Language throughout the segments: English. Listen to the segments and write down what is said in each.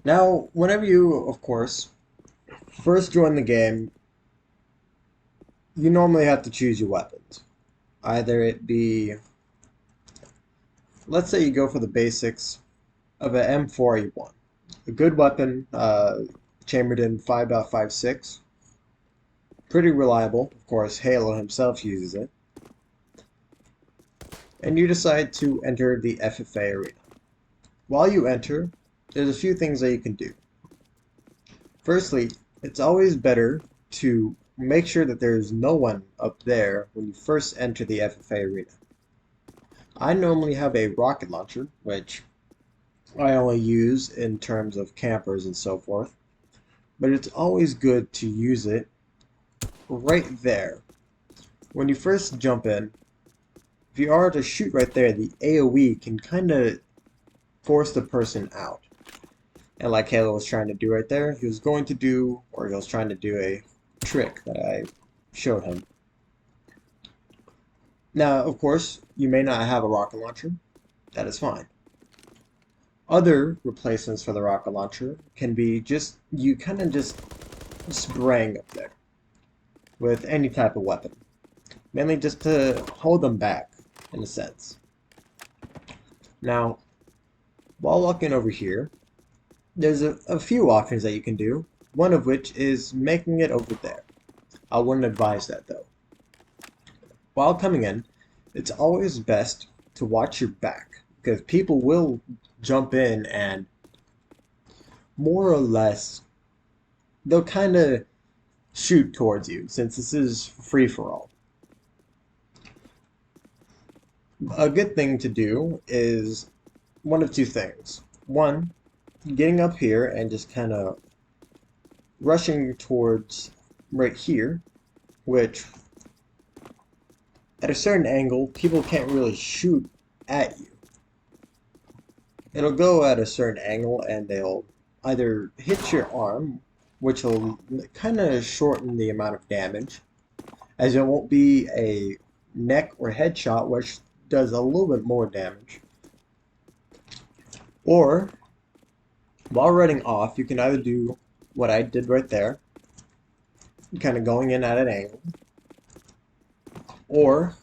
Now, whenever you, of course, first join the game, you normally have to choose your weapons. Either it be, let's say you go for the basics of an M4A1. A good weapon, chambered in 5.56. Pretty reliable. Of course, Halo himself uses it. And you decide to enter the FFA arena. While you enter, there's a few things that you can do. Firstly, it's always better to make sure that there's no one up there when you first enter the FFA arena. I normally have a rocket launcher, which I only use in terms of campers and so forth, but it's always good to use it right there. When you first jump in, if you are to shoot right there, the AoE can kind of force the person out. And like Halo was trying to do right there, he was going to do, or he was trying to do a trick that I showed him. Now, of course, you may not have a rocket launcher. That is fine. Other replacements for the rocket launcher can be just, you kind of just spraying up there with any type of weapon. Mainly just to hold them back, in a sense. Now, while walking over here, there's a few options that you can do, one of which is making it over there. I wouldn't advise that though. While coming in, it's always best to watch your back, because people will jump in and more or less they'll kind of shoot towards you since this is free for all. A good thing to do is one of two things. One, getting up here and just kind of rushing towards right here, which at a certain angle, people can't really shoot at you. It'll go at a certain angle and they'll either hit your arm, which will kind of shorten the amount of damage, as it won't be a neck or headshot, which does a little bit more damage. Or, while running off, you can either do what I did right there, kind of going in at an angle, or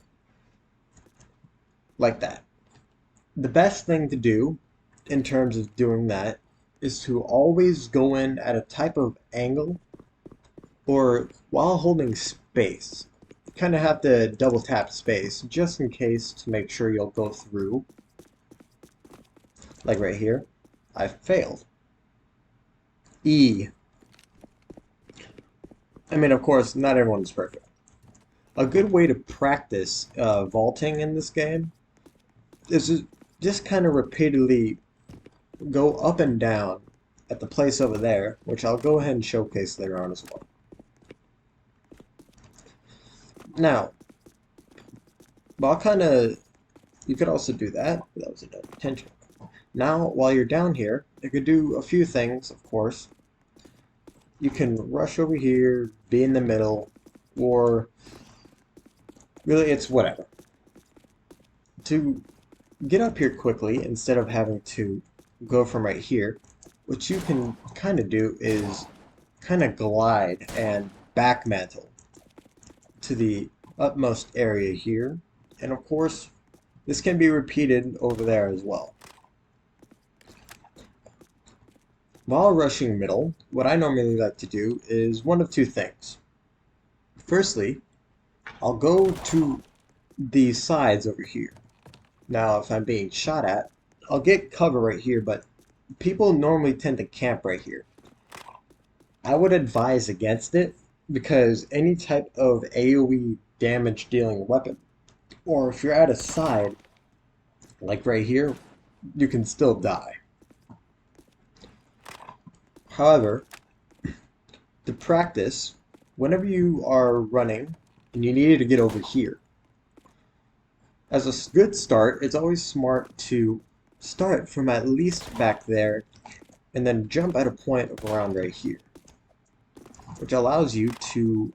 like that. The best thing to do in terms of doing that is to always go in at a type of angle or while holding space. You kind of have to double tap space just in case to make sure you'll go through. Like right here, I failed. E. I mean, of course, not everyone's perfect. A good way to practice vaulting in this game is just kind of repeatedly go up and down at the place over there, which I'll go ahead and showcase later on as well. Now, while you could also do that, but that was intentional. Now, while you're down here, you could do a few things, of course. You can rush over here, be in the middle, or really it's whatever. To get up here quickly, instead of having to go from right here, what you can kind of do is kind of glide and backmantle to the utmost area here. And of course, this can be repeated over there as well. While rushing middle, what I normally like to do is one of two things. Firstly, I'll go to the sides over here. Now, if I'm being shot at, I'll get cover right here, but people normally tend to camp right here. I would advise against it because any type of AoE damage dealing weapon, or if you're at a side, like right here, you can still die. However, to practice, whenever you are running and you need to get over here, as a good start, it's always smart to start from at least back there and then jump at a point of around right here, which allows you to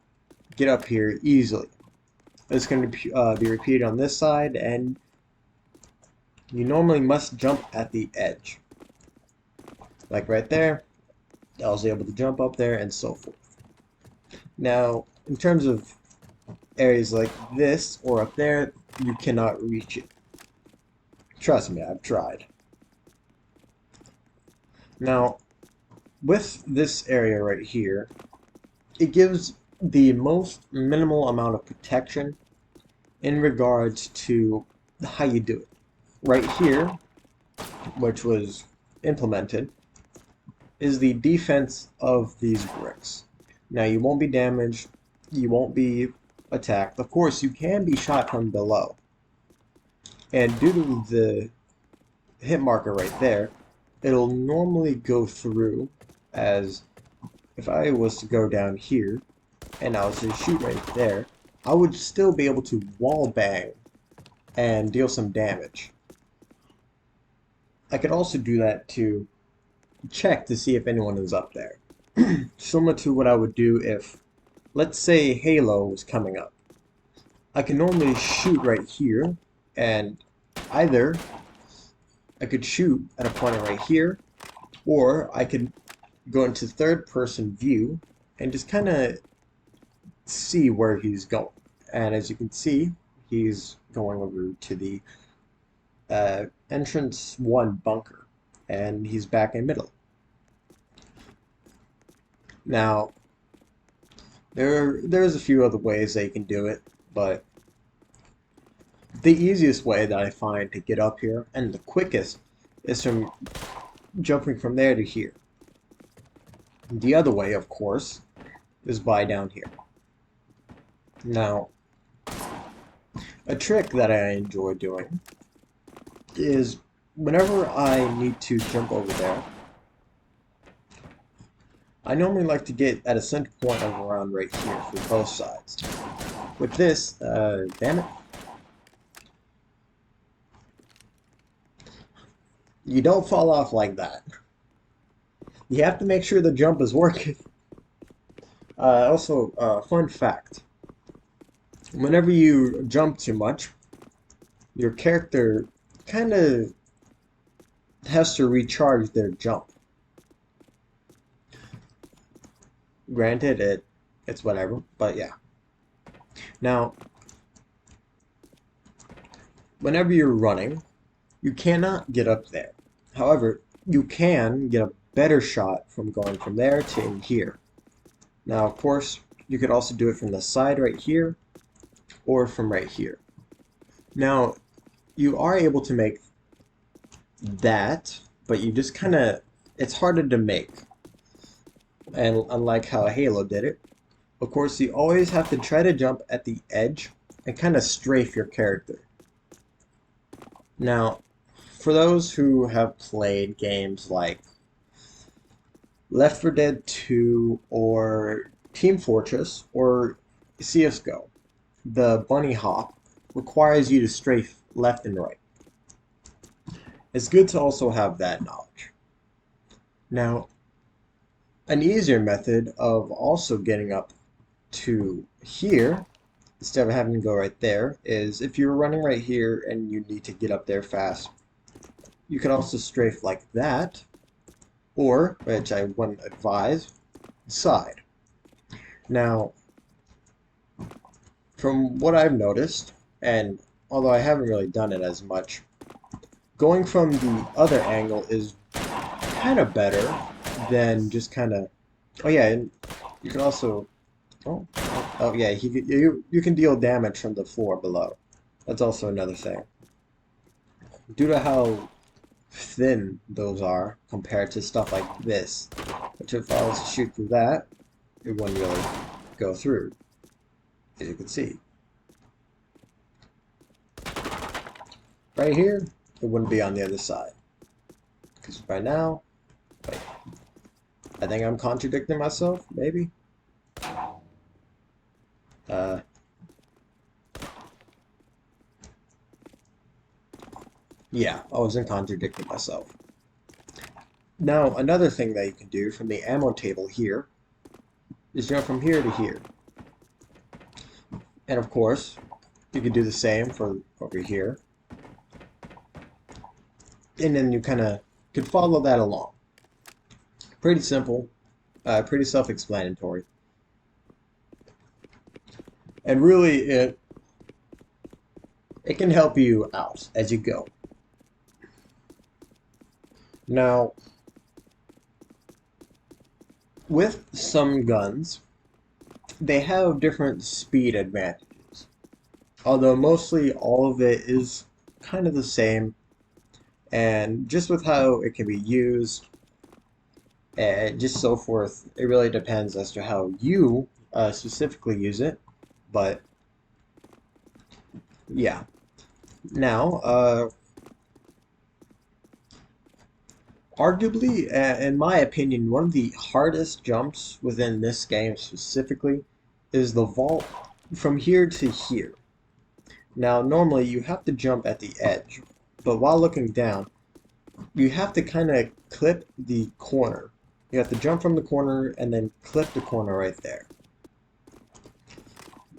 get up here easily. It's going to be repeated on this side, and you normally must jump at the edge. Like right there, I was able to jump up there and so forth. Now, in terms of areas like this or up there, you cannot reach it. Trust me, I've tried. Now, with this area right here, it gives the most minimal amount of protection in regards to how you do it. Right here, which was implemented, is the defense of these bricks. Now, you won't be damaged, you won't be attacked. Of course, you can be shot from below. And due to the hit marker right there, it'll normally go through as if I was to go down here and I was to shoot right there, I would still be able to wall bang and deal some damage. I could also do that to check to see if anyone is up there. Similar to what I would do if, let's say, Halo was coming up. I can normally shoot right here, and either I could shoot at a point right here, or I could go into third-person view and just kind of see where he's going. And as you can see, he's going over to the entrance 1 bunker, and he's back in middle. Now, there's a few other ways that you can do it, but the easiest way that I find to get up here, and the quickest, is from jumping from there to here. The other way, of course, is by down here. Now, a trick that I enjoy doing is whenever I need to jump over there, I normally like to get at a center point of around right here for both sides. With this, damn it, you don't fall off like that. You have to make sure the jump is working. Also, fun fact. Whenever you jump too much, your character kind of has to recharge their jump. Granted, it's whatever, but yeah. Now, whenever you're running, you cannot get up there. However, you can get a better shot from going from there to in here. Now, of course, you could also do it from the side right here, or from right here. Now, you are able to make that, but you just kind of, it's harder to make. And unlike how Halo did it, of course, you always have to try to jump at the edge and kind of strafe your character. Now, for those who have played games like Left 4 Dead 2 or Team Fortress or CSGO, the bunny hop requires you to strafe left and right. It's good to also have that knowledge. Now, an easier method of also getting up to here, instead of having to go right there, is if you're running right here and you need to get up there fast, you can also strafe like that, or, which I wouldn't advise, side. Now, from what I've noticed, and although I haven't really done it as much, going from the other angle is kind of better than just kind of, oh yeah, and you can also, oh yeah, you can deal damage from the floor below. That's also another thing. Due to how thin those are compared to stuff like this, which if I was to shoot through that, it wouldn't really go through, as you can see. Right here, it wouldn't be on the other side. Because right now, wait, I think I'm contradicting myself, maybe? Yeah, I wasn't contradicting myself. Now, another thing that you can do from the ammo table here is jump from here to here. And of course, you can do the same for over here. And then you kind of could follow that along. Pretty simple, pretty self-explanatory. And really, it can help you out as you go. Now, with some guns, they have different speed advantages. Although mostly all of it is kind of the same, and just with how it can be used and just so forth, it really depends as to how you specifically use it. But yeah. Now, arguably, in my opinion, one of the hardest jumps within this game specifically is the vault from here to here. Now, normally you have to jump at the edge, but while looking down, you have to kind of clip the corner. You have to jump from the corner and then clip the corner right there.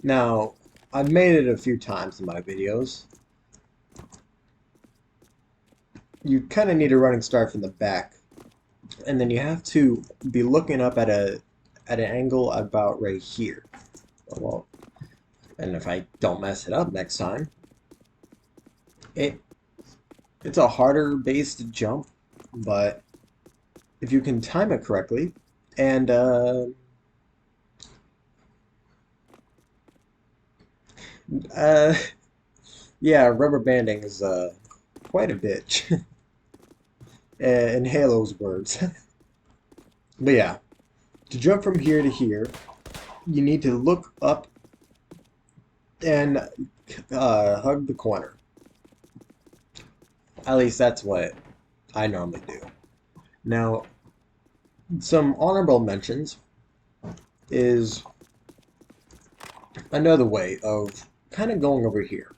Now, I've made it a few times in my videos. You kind of need a running start from the back, and then you have to be looking up at an angle about right here. Well, and if I don't mess it up next time, it's a harder based jump, but if you can time it correctly, and uh, yeah, rubber banding is quite a bitch, in Halo's words. But yeah, to jump from here to here, you need to look up and hug the corner. At least that's what I normally do. Now, some honorable mentions is another way of kind of going over here.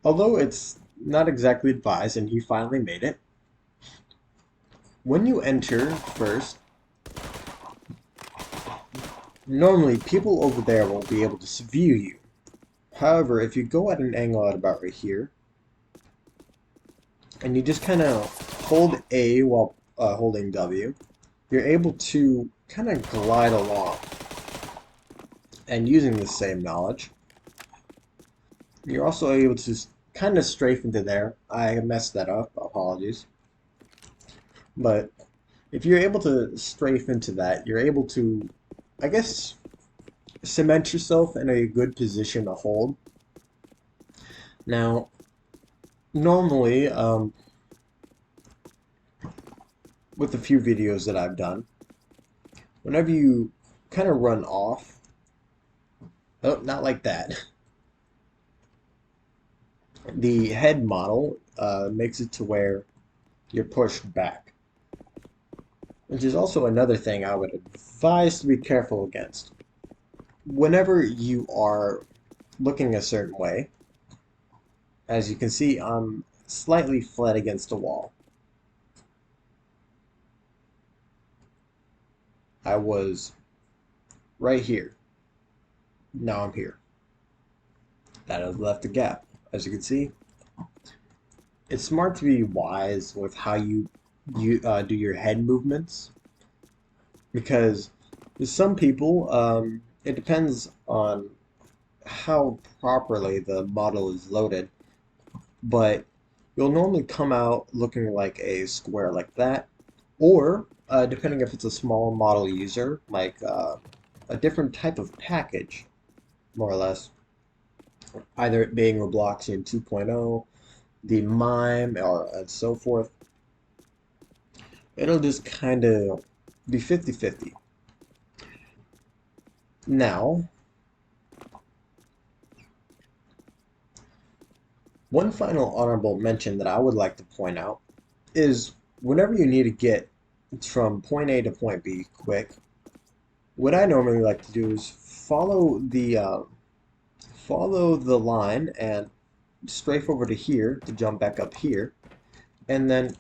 Although it's not exactly advised, and he finally made it. When you enter first, normally people over there will be able to view you. However, if you go at an angle at about right here, and you just kind of hold A while holding W, you're able to kind of glide along. And using the same knowledge, you're also able to kind of strafe into there. I messed that up, apologies. But if you're able to strafe into that, you're able to, I guess, cement yourself in a good position to hold. Now, normally, with a few videos that I've done, whenever you kind of run off, oh, not like that. The head model makes it to where you're pushed back, which is also another thing I would advise to be careful against. Whenever you are looking a certain way, as you can see, I'm slightly flat against a wall. I was right here. Now I'm here. That has left a gap. As you can see, it's smart to be wise with how you do your head movements, because with some people, it depends on how properly the model is loaded, but you'll normally come out looking like a square like that, or depending if it's a small model user, like a different type of package, more or less. Either it being Robloxian 2.0, the MIME, or and so forth. It'll just kind of be 50-50. Now, one final honorable mention that I would like to point out is whenever you need to get from point A to point B quick, what I normally like to do is follow the line and strafe over to here to jump back up here, and then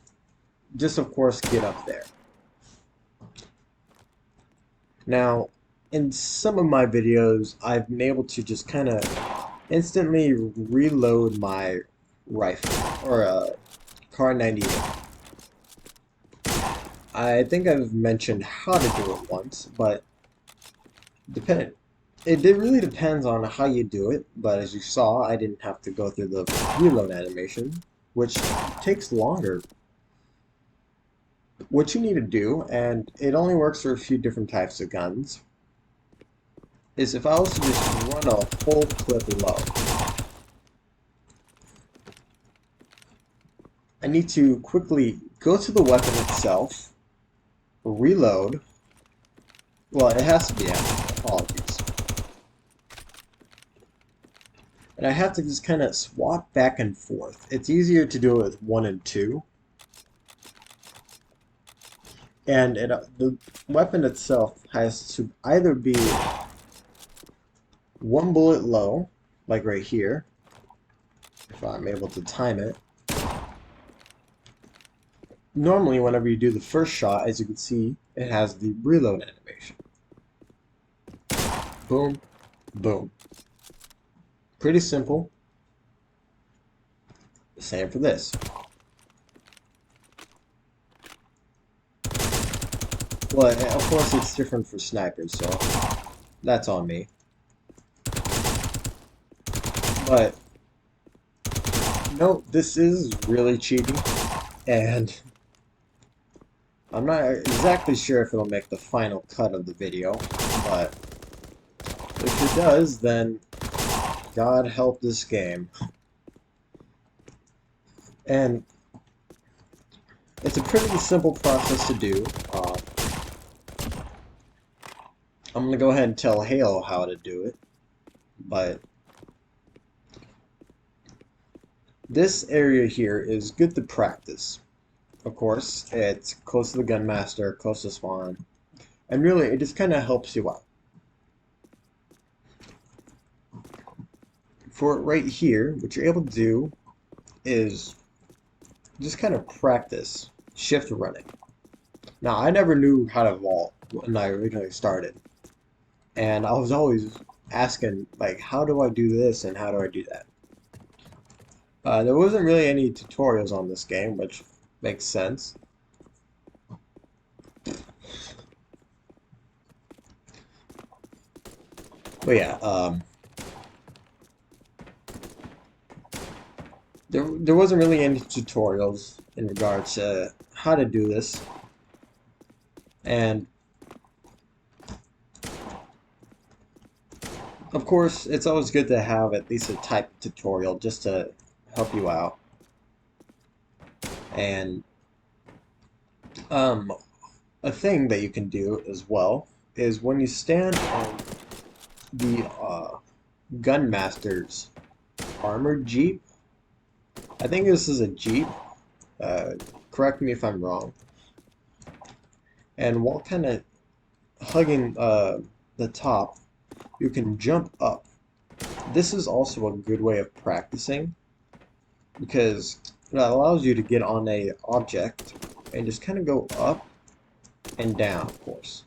just of course get up there. Now, in some of my videos, I've been able to just kind of instantly reload my rifle, or Kar 98. I think I've mentioned how to do it once, but depend. It really depends on how you do it, but as you saw, I didn't have to go through the reload animation, which takes longer. What you need to do, and it only works for a few different types of guns, is if I was to just run a whole clip low, I need to quickly go to the weapon itself, reload. Well, it has to be after, apologies. And I have to just kind of swap back and forth. It's easier to do it with 1 and 2. And the weapon itself has to either be 1 bullet low, like right here, if I'm able to time it. Normally, whenever you do the first shot, as you can see, it has the reload animation. Boom, boom. Pretty simple. Same for this. Well, of course it's different for snipers, so that's on me. But, no, this is really cheating, and I'm not exactly sure if it'll make the final cut of the video, but if it does, then God help this game. And it's a pretty simple process to do. I'm going to go ahead and tell Halo how to do it, but this area here is good to practice. Of course, it's close to the gunmaster, close to spawn, and really it just kind of helps you out. For right here, what you're able to do is just kind of practice shift running. Now, I never knew how to vault when I originally started, and I was always asking, like, how do I do this and how do I do that? There wasn't really any tutorials on this game, which makes sense. But yeah, there wasn't really any tutorials in regards to how to do this, and of course, it's always good to have at least a type tutorial just to help you out. And a thing that you can do as well is when you stand on the Gunmaster's armored Jeep. I think this is a Jeep. Correct me if I'm wrong. And while kind of hugging the top, you can jump up. This is also a good way of practicing because it allows you to get on a object and just kind of go up and down, of course.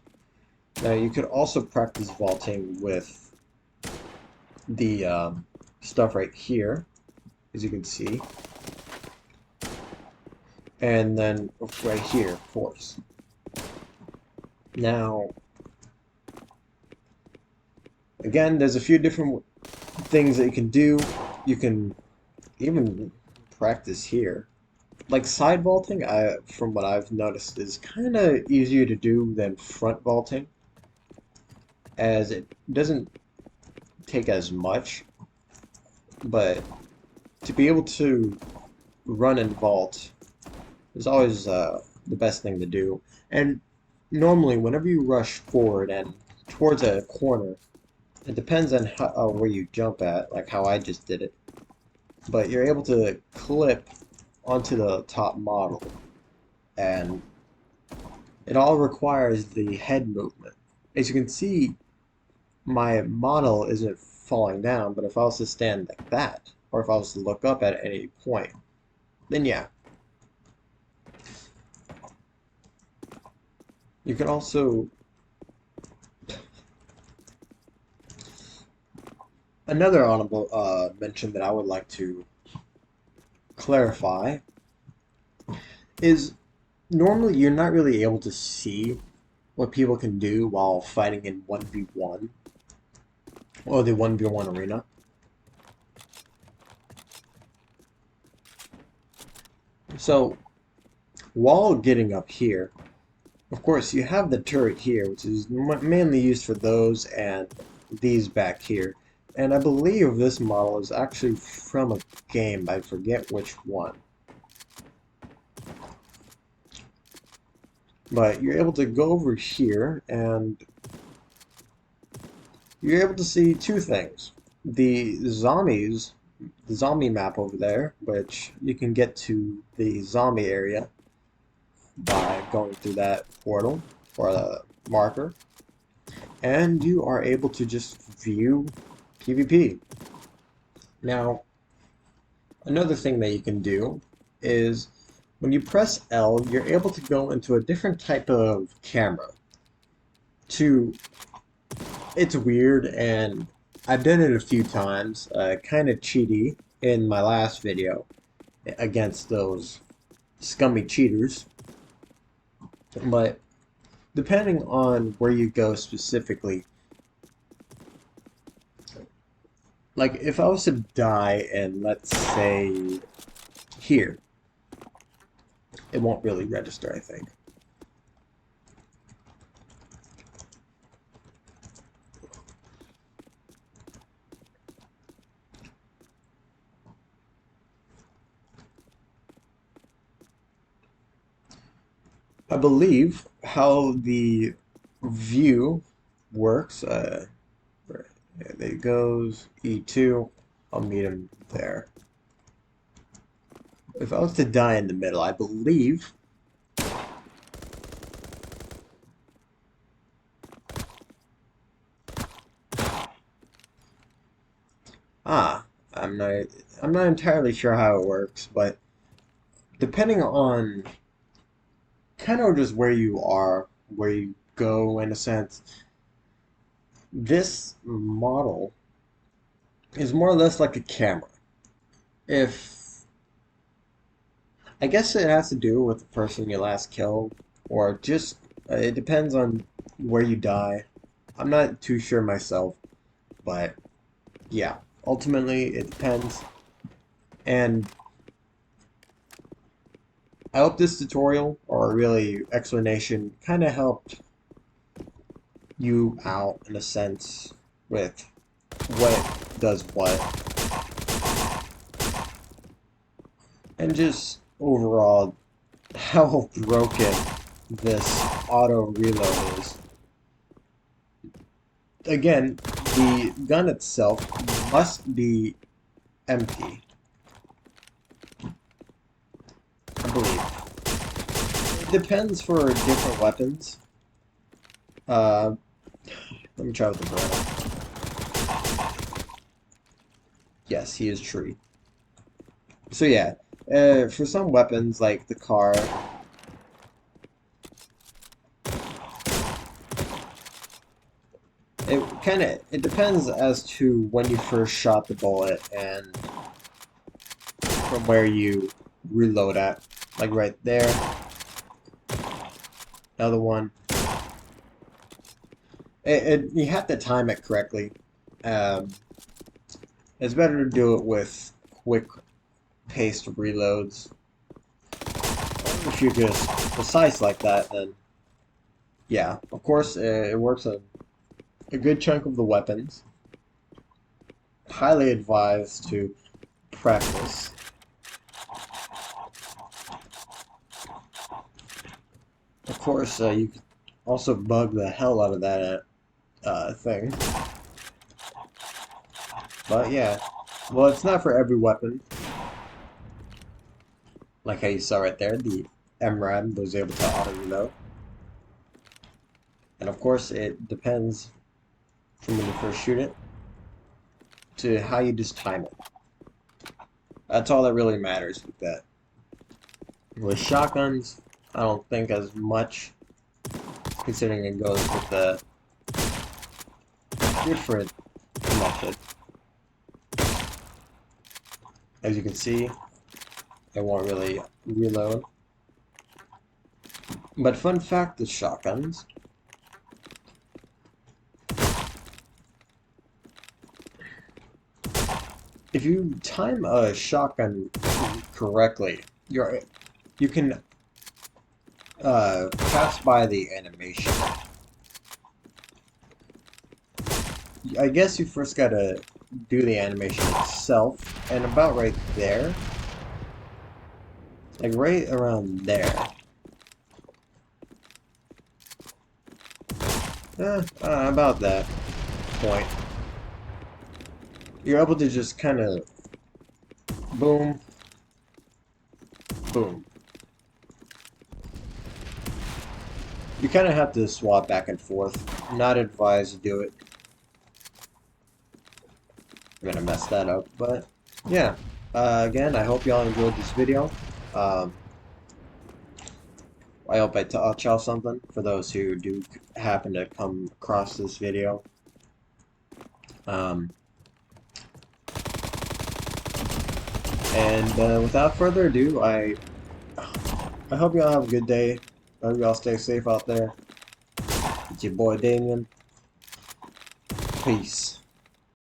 Now you could also practice vaulting with the stuff right here, as you can see, and then right here, of course. Now, again, there's a few different things that you can do. You can even practice here. Like side vaulting, from what I've noticed, is kind of easier to do than front vaulting, as it doesn't take as much. But to be able to run and vault is always the best thing to do. And normally, whenever you rush forward and towards a corner, it depends on where you jump at, like how I just did it. But you're able to clip onto the top model, and it all requires the head movement. As you can see, my model isn't falling down, but if I was to stand like that, or if I was to look up at any point, then yeah. You can also... Another honorable mention that I would like to clarify is normally you're not really able to see what people can do while fighting in 1v1 or the 1v1 arena. So while getting up here, of course, you have the turret here, which is mainly used for those and these back here. And I believe this model is actually from a game, I forget which one. But you're able to go over here and you're able to see two things. The zombie map over there, which you can get to the zombie area by going through that portal or the marker. And you are able to just view PvP. Now, another thing that you can do is when you press L, you're able to go into a different type of camera. It's weird, and I've done it a few times, kind of cheaty in my last video against those scummy cheaters. But depending on where you go specifically, like if I was to die and let's say here, it won't really register, I think. I believe how the view works, there it goes, E2, I'll meet him there. If I was to die in the middle, I believe I'm not entirely sure how it works, but depending on kind of just where you are, where you go in a sense, this model is more or less like a camera. If I guess it has to do with the person you last killed, or just it depends on where you die. I'm not too sure myself, but yeah, ultimately it depends. And I hope this tutorial, or really explanation, kind of helped you out in a sense with what does what. And just overall how broken this auto reload is. Again, the gun itself must be empty, I believe. It depends for different weapons. Let me try with the burner. Yes, he is tree. So yeah, for some weapons like the car, it depends as to when you first shot the bullet and from where you reload at. Like right there. Another one. You have to time it correctly. It's better to do it with quick paced reloads. If you're just precise like that, then yeah, of course it works on a good chunk of the weapons. Highly advised to practice. Of course, you could also bug the hell out of that thing. But yeah, well, it's not for every weapon. Like how you saw right there, the MRAD was able to auto-reload. And of course, it depends from when you first shoot it to how you just time it. That's all that really matters with that. With shotguns, I don't think as much, considering it goes with the different method. As you can see, it won't really reload. But fun fact with shotguns, if you time a shotgun correctly, you can pass by the animation. I guess you first gotta do the animation itself, and about right there, like right around there. About that point, you're able to just kind of boom, boom. You kind of have to swap back and forth. Not advised to do it. I'm gonna mess that up, but yeah. Again, I hope y'all enjoyed this video. Um, I hope I taught y'all something for those who do happen to come across this video. And without further ado, I hope y'all have a good day. I hope y'all stay safe out there. It's your boy Damien. Peace.